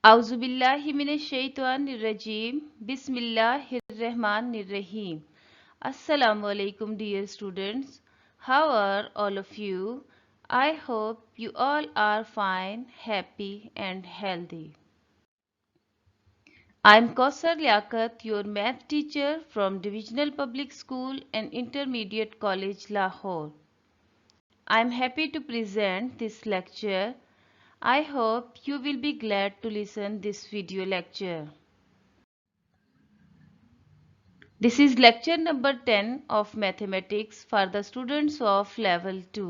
Auzubillahiminashaitanirrajim. Bismillahirrahmanirrahim. Assalamu alaikum, dear students. How are all of you? I hope you all are fine, happy and healthy. I am Kausar Liaquat, your math teacher from Divisional Public School and Intermediate College, Lahore. I am happy to present this lecture. I hope you will be glad to listen this video lecture. This is lecture number 10 of mathematics for the students of level 2.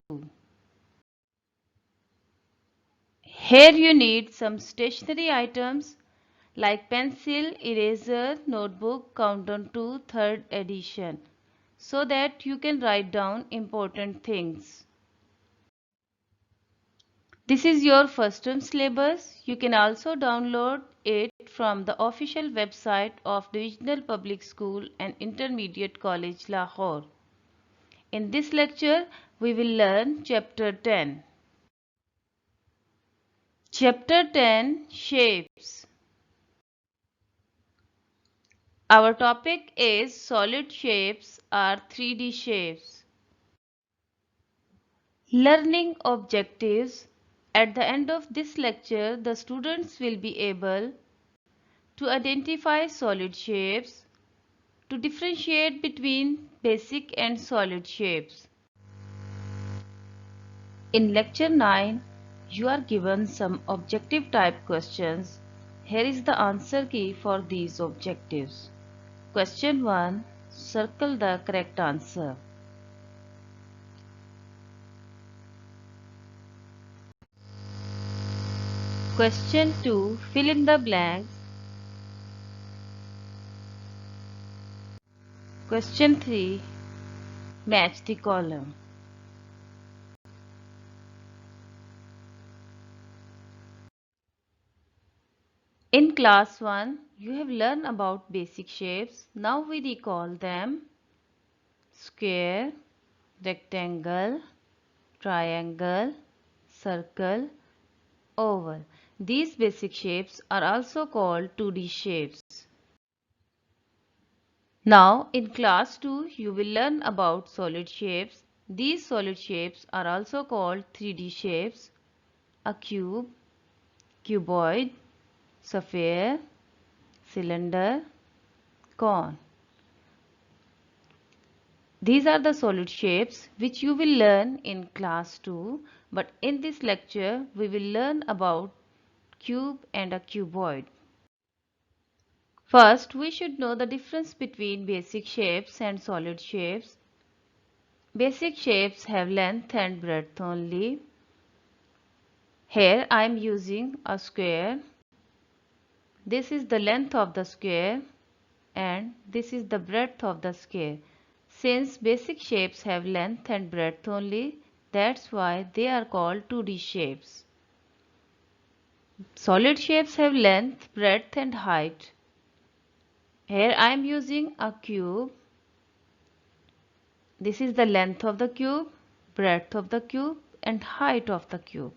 Here you need some stationery items like pencil, eraser, notebook, countdown to 3rd edition so that you can write down important things. This is your first term syllabus. You can also download it from the official website of Divisional Public School and Intermediate College, Lahore. In this lecture, we will learn Chapter 10. Chapter 10, Shapes. Our topic is solid shapes or 3D shapes. Learning objectives. At the end of this lecture, the students will be able to identify solid shapes, to differentiate between basic and solid shapes. In lecture 9, you are given some objective type questions. Here is the answer key for these objectives. Question 1. Circle the correct answer. Question 2. Fill in the blanks. Question 3. Match the column. In class 1, you have learned about basic shapes. Now we recall them. Square, rectangle, triangle, circle, oval. These basic shapes are also called 2D shapes. Now in class 2 you will learn about solid shapes. These solid shapes are also called 3D shapes. A cube, cuboid, sphere, cylinder, cone. These are the solid shapes which you will learn in class 2, but in this lecture we will learn about cube and a cuboid. First, we should know the difference between basic shapes and solid shapes. Basic shapes have length and breadth only. Here I am using a square. This is the length of the square and this is the breadth of the square. Since basic shapes have length and breadth only, that's why they are called 2D shapes. Solid shapes have length, breadth and height. Here I am using a cube. This is the length of the cube, breadth of the cube and height of the cube.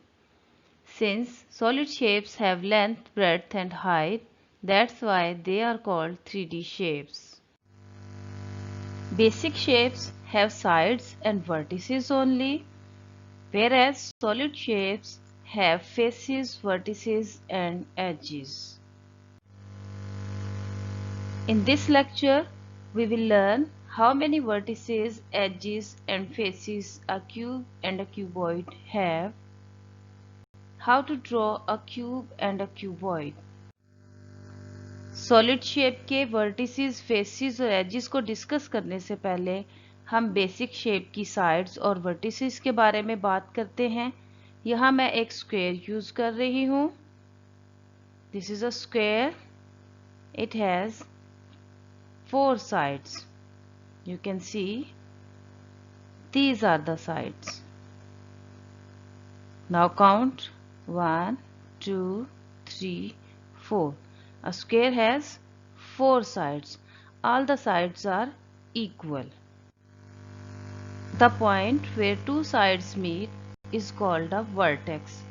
Since solid shapes have length, breadth and height, that's why they are called 3D shapes. Basic shapes have sides and vertices only, whereas solid shapes have faces, vertices and edges. In this lecture, we will learn how many vertices, edges and faces a cube and a cuboid have, how to draw a cube and a cuboid. Solid shape के vertices, faces और edges को discuss करने से पहले हम basic shape की sides और vertices के बारे में बात करते हैं। यहाँ मैं एक स्क्वायर यूज कर रही हूँ। This is a square, it has 4 sides. You can see these are the sides. Now count 1, 2, 3, 4. A square has 4 sides. All the sides are equal. The point where 2 sides meet is called a vertex.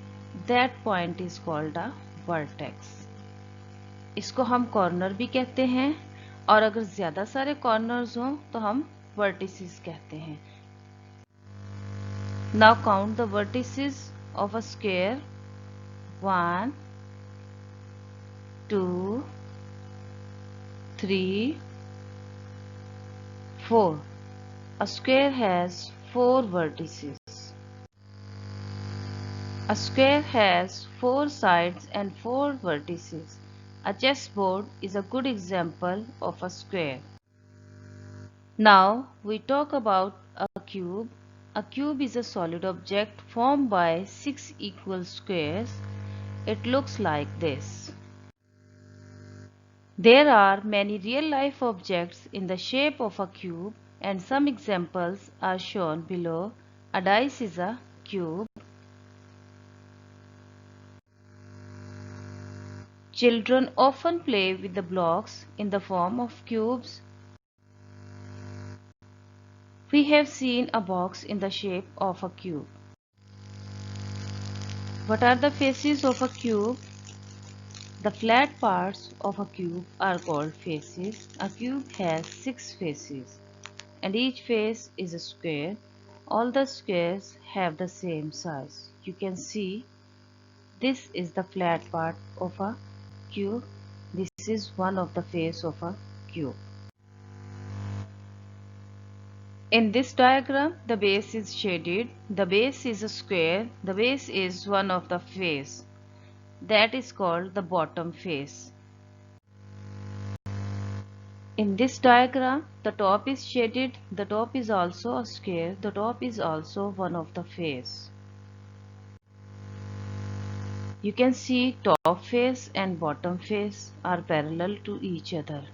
That point is called a vertex. इसको हम corner भी कहते हैं, और अगर ज़्यादा सारे corners हों तो हम वर्टिसेस कहते हैं। Now count the vertices of a square. 1 2 3 4. A square has 4 vertices. A square has 4 sides and 4 vertices. A chessboard is a good example of a square. Now we talk about a cube. A cube is a solid object formed by 6 equal squares. It looks like this. There are many real-life objects in the shape of a cube, and some examples are shown below. A dice is a cube. Children often play with the blocks in the form of cubes. We have seen a box in the shape of a cube. What are the faces of a cube? The flat parts of a cube are called faces. A cube has 6 faces, and each face is a square. All the squares have the same size. You can see this is the flat part of a cube. This is one of the face of a cube. In this diagram, the base is shaded. The base is a square. The base is one of the face. That is called the bottom face. In this diagram, the top is shaded. The top is also a square. The top is also one of the face. You can see top face and bottom face are parallel to each other.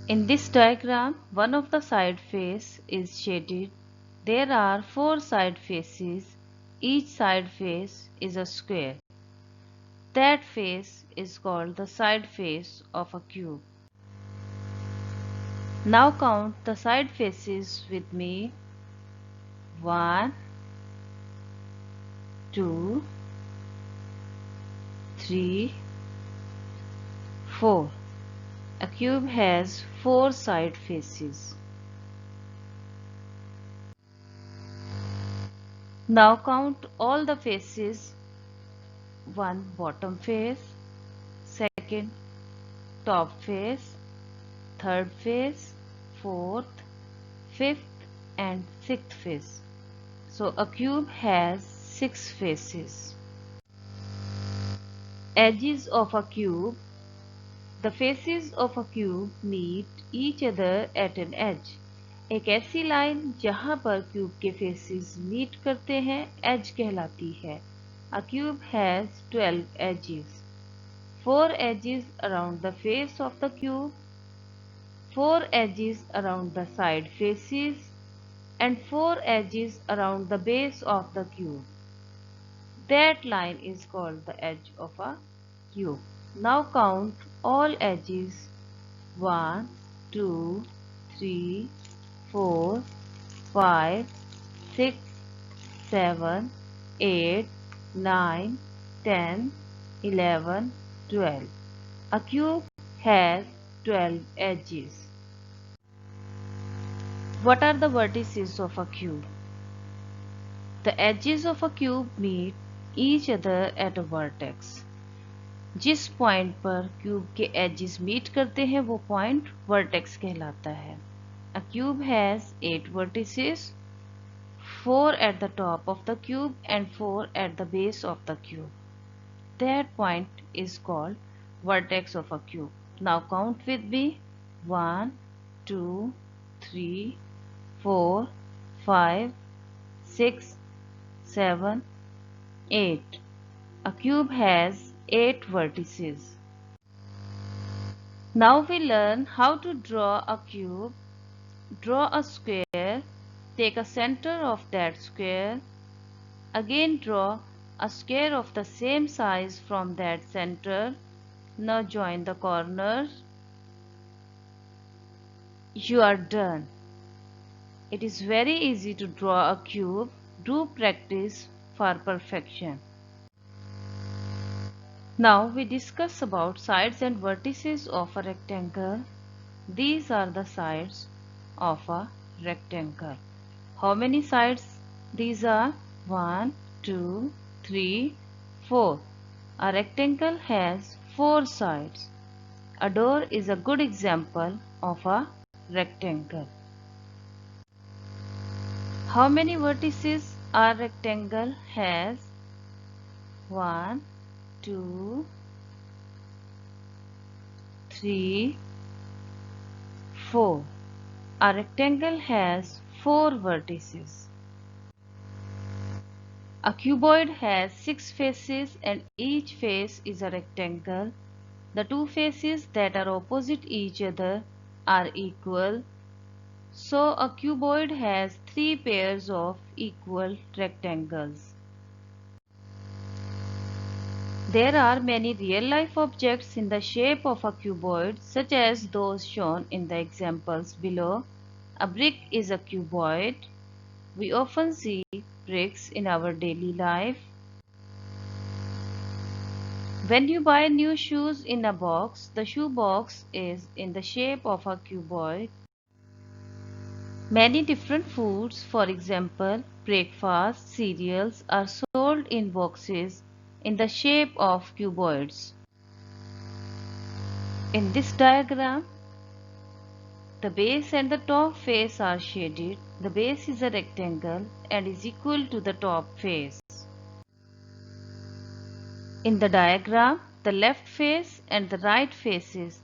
In this diagram, one of the side face is shaded. There are 4 side faces. Each side face is a square. That face is called the side face of a cube. Now count the side faces with me. 1 2 3 4. A cube has 4 side faces. Now count all the faces. 1 bottom face, 2nd top face, 3rd face, 4th, 5th and 6th face. So a cube has 6 faces. Edges of a cube. The faces of a cube meet each other at an edge. एक ऐसी line जहां पर cube के faces meet करते हैं as कहलाती है. A cube has 12 edges. 4 edges around the face of the cube, 4 edges around the side faces, and 4 edges around the base of the cube. That line is called the edge of a cube. Now count all edges. 1 2 3 4 5 6 7 8 9 10 11 12. A cube has 12 edges. What are the vertices of a cube? The edges of a cube meet each other at a vertex. जिस point पर cube के edges meet करते हैं वो point vertex कहलाता है. A cube has 8 vertices, 4 at the top of the cube and 4 at the base of the cube. That point is called vertex of a cube. Now count with me. 1 2 3 4 5 6 7 8. A cube has 8 vertices. Now we learn how to draw a cube. Draw a square. Take a center of that square. Again draw a square of the same size from that center. Now join the corners. You are done. It is very easy to draw a cube. Do practice for perfection. Now we discuss about sides and vertices of a rectangle. These are the sides of a rectangle. How many sides? These are 1, 2, 3, 4. A rectangle has 4 sides. A door is a good example of a rectangle. How many vertices a rectangle has? 1, 2, 3, 4. A rectangle has 4 vertices. A cuboid has 6 faces and each face is a rectangle. The two faces that are opposite each other are equal. So a cuboid has 3 pairs of equal rectangles. There are many real-life objects in the shape of a cuboid, such as those shown in the examples below. A brick is a cuboid. We often see bricks in our daily life. When you buy new shoes in a box, the shoe box is in the shape of a cuboid. Many different foods, for example, breakfast cereals, are sold in boxes in the shape of cuboids. In this diagram, the base and the top face are shaded. The base is a rectangle and is equal to the top face. In the diagram, the left face and the right faces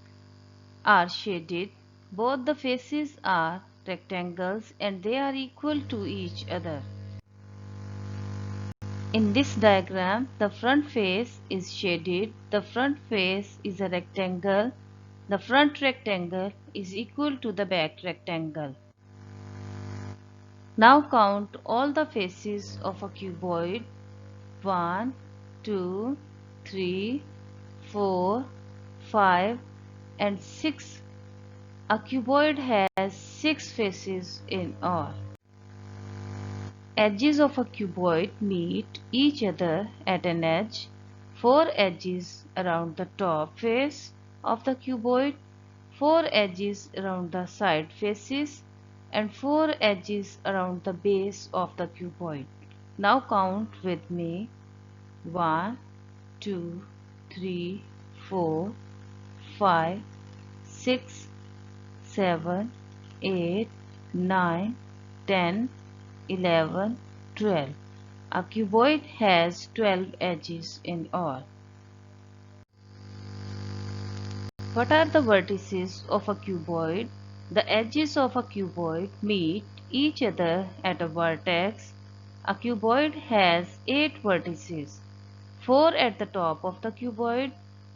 are shaded. Both the faces are rectangles and they are equal to each other. In this diagram, the front face is shaded. The front face is a rectangle. The front rectangle is equal to the back rectangle. Now count all the faces of a cuboid. 1, 2, 3, 4, 5 and 6. A cuboid has 6 faces in all. Edges of a cuboid meet each other at an edge. 4 edges around the top face of the cuboid, 4 edges around the side faces, and 4 edges around the base of the cuboid. Now count with me. 1, 2, 3, 4, 5, 6, 7, 8, 9, 10, 11, 12. A cuboid has 12 edges in all. What are the vertices of a cuboid? The edges of a cuboid meet each other at a vertex. A cuboid has 8 vertices, 4 at the top of the cuboid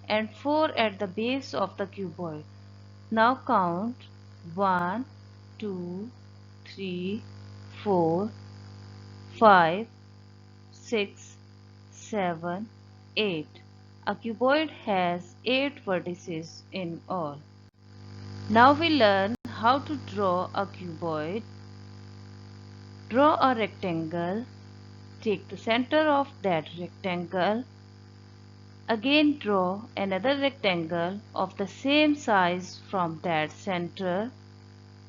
and 4 at the base of the cuboid. Now count 1, 2, 3, 4, 5, 6, 7, 8. A cuboid has 8 vertices in all. Now we learn how to draw a cuboid. Draw a rectangle. Take the center of that rectangle. Again draw another rectangle of the same size from that center.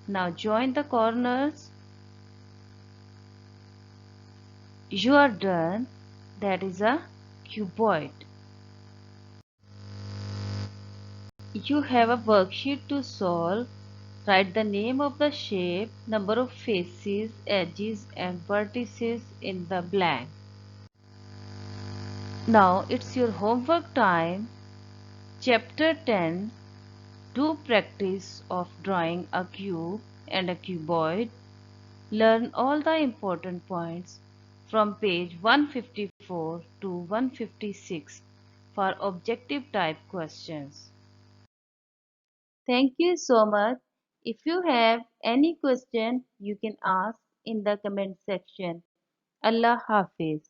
Now join the corners. You are done. That is a cuboid. You have a worksheet to solve. Write the name of the shape, number of faces, edges and vertices in the blank. Now it's your homework time. Chapter 10. Do practice of drawing a cube and a cuboid. Learn all the important points from page 154 to 156 for objective type questions. Thank you so much. If you have any question, you can ask in the comment section. Allah Hafiz.